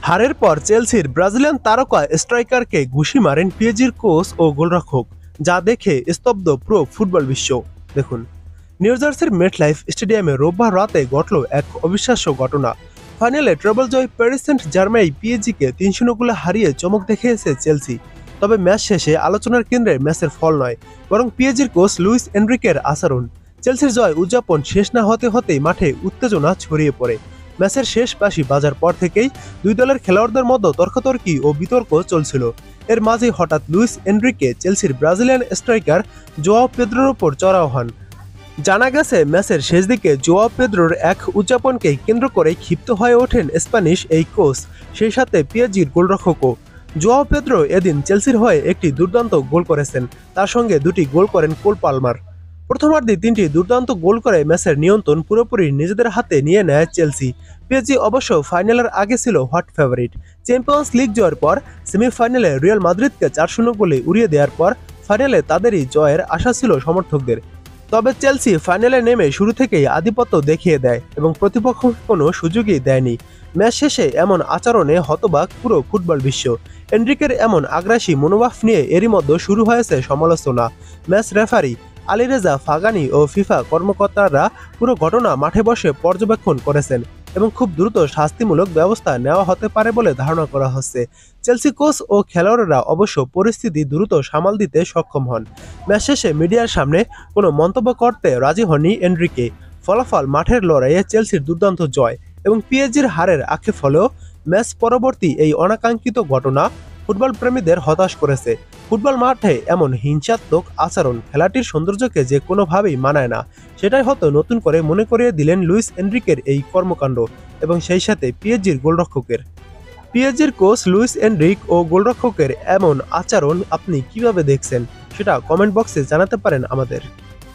হারের পর চেলসির ব্রাজিলিয়ান তারকা স্ট্রাইকারকে ঘুষি মারেন পিএসজির কোচ ও গোলরক্ষক, যা দেখে স্তব্ধ পুরো ফুটবল বিশ্ব। দেখুন, নিউ জার্সির মেটলাইফ স্টেডিয়ামে রোববার রাতে ঘটল এক অবিশ্বাস্য ঘটনা। ফাইনালে ট্রেবল জয় প্যারিস সেন্ট জার্মাই পিএসজিকে ৩-০ গোলে হারিয়ে চমক দেখিয়েছে চেলসি। তবে ম্যাচ শেষে আলোচনার কেন্দ্রে ম্যাচের ফল নয়, বরং পিএসজির কোচ লুইস এনরিকের আচরণ। চেলসির জয় উদযাপন শেষ না হতে হতেই মাঠে উত্তেজনা ছড়িয়ে পড়ে। ম্যাচের শেষ বাঁশি বাজার পর থেকেই দুই দলের খেলোয়াড়দের মধ্যে তর্কাতর্কি ও বিতর্ক চলছিল। এর মাঝেই হঠাৎ লুইস এনরিকে চেলসির ব্রাজিলিয়ান স্ট্রাইকার জোয়াও পেদ্রোর ওপর চড়াও হন। জানা গেছে, ম্যাচের শেষ দিকে জোয়াও পেদ্রোর এক উদযাপনকে কেন্দ্র করে ক্ষিপ্ত হয়ে ওঠেন স্প্যানিশ এই কোচ, সেই সাথে পিএসজির গোলরক্ষকও। জোয়াও পেদ্রো এদিন চেলসির হয়ে একটি দুর্দান্ত গোল করেছেন, তার সঙ্গে দুটি গোল করেন কোল পালমার। প্রথমার্ধে ৩টি দুর্দান্ত গোল করে ম্যাচের নিয়ন্ত্রণ পুরোপুরি নিজেদের হাতে নিয়ে নেয় চেলসি। পিএসজি অবশ্য ফাইনালের আগে ছিল হট ফেভারিট। চ্যাম্পিয়ন্স লিগ জয়ের পর সেমিফাইনালে রিয়াল মাদ্রিদকে ৪-০ গোলে উড়িয়ে দেওয়ার পর ফাইনালে তাদেরই জয়ের আশা ছিল সমর্থকদের। তবে চেলসি ফাইনালে নেমে শুরু থেকেই আধিপত্য দেখিয়ে দেয় এবং প্রতিপক্ষকে কোনো সুযোগই দেয়নি। ম্যাচ শেষে এমন আচরণে হতবাক পুরো ফুটবল বিশ্ব। এনরিকের এমন আগ্রাসী মনোভাব নিয়ে এরই মধ্যে শুরু হয়েছে সমালোচনা। ম্যাচ রেফারি আলিরেজা ফাগানি ও ফিফা কর্মকর্তারা পুরো ঘটনা মাঠে বসে পর্যবেক্ষণ করেছেন এবং খুব দ্রুত শাস্তিমূলক ব্যবস্থা নেওয়া হতে পারে বলে ধারণা করা হচ্ছে। চেলসি কোচ ও খেলোয়াড়রা অবশ্য পরিস্থিতি দ্রুত সামাল দিতে সক্ষম হন। ম্যাচ শেষে মিডিয়ার সামনে কোনো মন্তব্য করতে রাজি হননি এনরিকে। ফলাফল মাঠের লড়াইয়ে চেলসির দুর্দান্ত জয় এবং পিএসজির হারের আক্ষেপ হলেও ম্যাচ পরবর্তী এই অনাকাঙ্ক্ষিত ঘটনা ফুটবল প্রেমীদের হতাশ করেছে। ফুটবল মাঠে এমন হিংসাত্মক আচরণ খেলাটির সৌন্দর্যকে যে কোনোভাবেই মানায় না, সেটাই হয়তো নতুন করে মনে করিয়ে দিলেন লুইস এনরিকের এই কর্মকাণ্ড এবং সেই সাথে পিএসজির গোলরক্ষকের। পিএসজির কোচ লুইস এনরিক ও গোলরক্ষকের এমন আচরণ আপনি কিভাবে দেখছেন, সেটা কমেন্ট বক্সে জানাতে পারেন আমাদের।